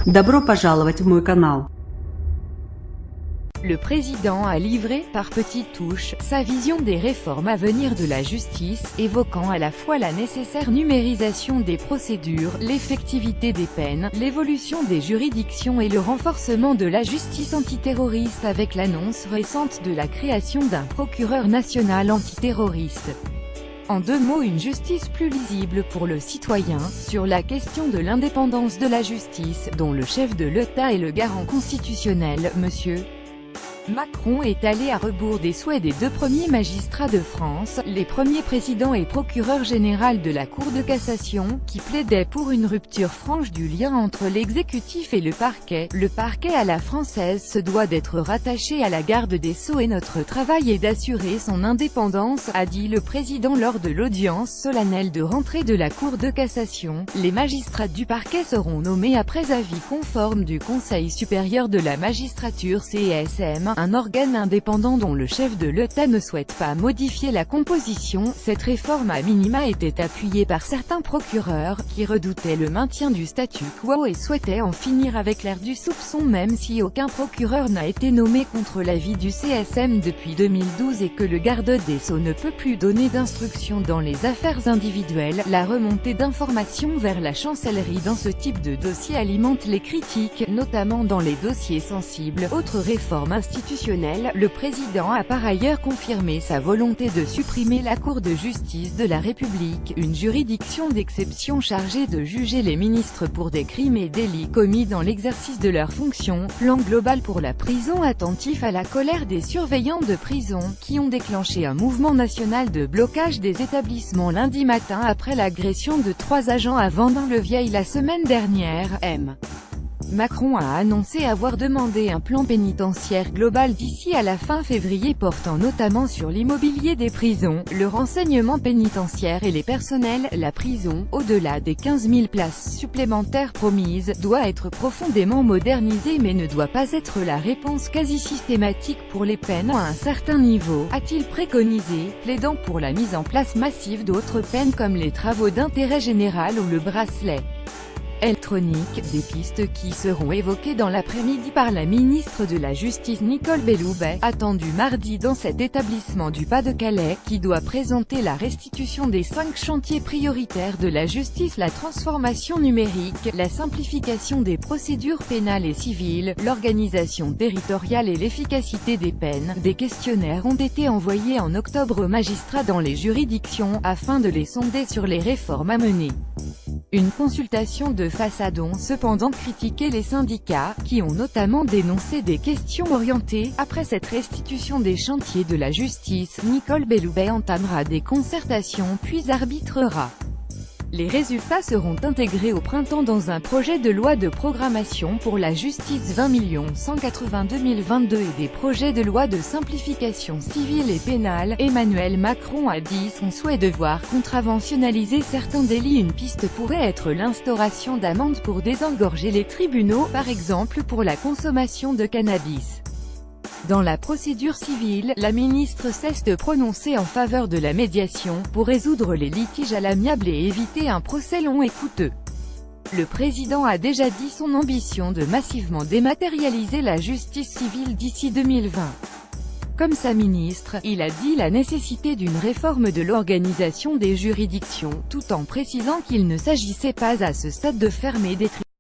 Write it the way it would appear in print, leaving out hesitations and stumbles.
Добро пожаловать в мой канал. Le président a livré, par petites touches, sa vision des réformes à venir de la justice, évoquant à la fois la nécessaire numérisation des procédures, l'effectivité des peines, l'évolution des juridictions et le renforcement de la justice antiterroriste avec l'annonce récente de la création d'un procureur national antiterroriste. En deux mots, une justice plus lisible pour le citoyen, sur la question de l'indépendance de la justice, dont le chef de l'État est le garant constitutionnel, M. Macron est allé à rebours des souhaits des deux premiers magistrats de France, les premiers présidents et procureurs généraux de la Cour de cassation, qui plaidaient pour une rupture franche du lien entre l'exécutif et le parquet. Le parquet à la française se doit d'être rattaché à la garde des Sceaux et notre travail est d'assurer son indépendance, a dit le président lors de l'audience solennelle de rentrée de la Cour de cassation. Les magistrats du parquet seront nommés après avis conforme du Conseil supérieur de la magistrature CSM, un organe indépendant dont le chef de l'État ne souhaite pas modifier la composition. Cette réforme à minima était appuyée par certains procureurs, qui redoutaient le maintien du statu quo et souhaitaient en finir avec l'ère du soupçon même si aucun procureur n'a été nommé contre l'avis du CSM depuis 2012 et que le garde des Sceaux ne peut plus donner d'instructions dans les affaires individuelles. La remontée d'informations vers la chancellerie dans ce type de dossier alimente les critiques, notamment dans les dossiers sensibles. Autre réforme institutionnelle, le président a par ailleurs confirmé sa volonté de supprimer la Cour de justice de la République, une juridiction d'exception chargée de juger les ministres pour des crimes et délits commis dans l'exercice de leurs fonctions. Plan global pour la prison attentif à la colère des surveillants de prison, qui ont déclenché un mouvement national de blocage des établissements lundi matin après l'agression de 3 agents à Vendin-le-Vieil la semaine dernière. Macron a annoncé avoir demandé un plan pénitentiaire global d'ici à la fin février portant notamment sur l'immobilier des prisons, le renseignement pénitentiaire et les personnels. La prison, au-delà des 15 000 places supplémentaires promises, doit être profondément modernisée mais ne doit pas être la réponse quasi systématique pour les peines à un certain niveau, a-t-il préconisé, plaidant pour la mise en place massive d'autres peines comme les travaux d'intérêt général ou le bracelet électronique, des pistes qui seront évoquées dans l'après-midi par la ministre de la Justice Nicole Belloubet, attendue mardi dans cet établissement du Pas-de-Calais, qui doit présenter la restitution des 5 chantiers prioritaires de la justice: la transformation numérique, la simplification des procédures pénales et civiles, l'organisation territoriale et l'efficacité des peines. Des questionnaires ont été envoyés en octobre aux magistrats dans les juridictions, afin de les sonder sur les réformes à mener. Une consultation de façade ont cependant critiqué les syndicats, qui ont notamment dénoncé des questions orientées. Après cette restitution des chantiers de la justice, Nicole Belloubet entamera des concertations puis arbitrera. Les résultats seront intégrés au printemps dans un projet de loi de programmation pour la justice 20 180-2022 et des projets de loi de simplification civile et pénale. Emmanuel Macron a dit son souhait de voir contraventionnaliser certains délits. Une piste pourrait être l'instauration d'amendes pour désengorger les tribunaux, par exemple pour la consommation de cannabis. Dans la procédure civile, la ministre cesse de prononcer en faveur de la médiation, pour résoudre les litiges à l'amiable et éviter un procès long et coûteux. Le président a déjà dit son ambition de massivement dématérialiser la justice civile d'ici 2020. Comme sa ministre, il a dit la nécessité d'une réforme de l'organisation des juridictions, tout en précisant qu'il ne s'agissait pas à ce stade de fermer des tribunaux.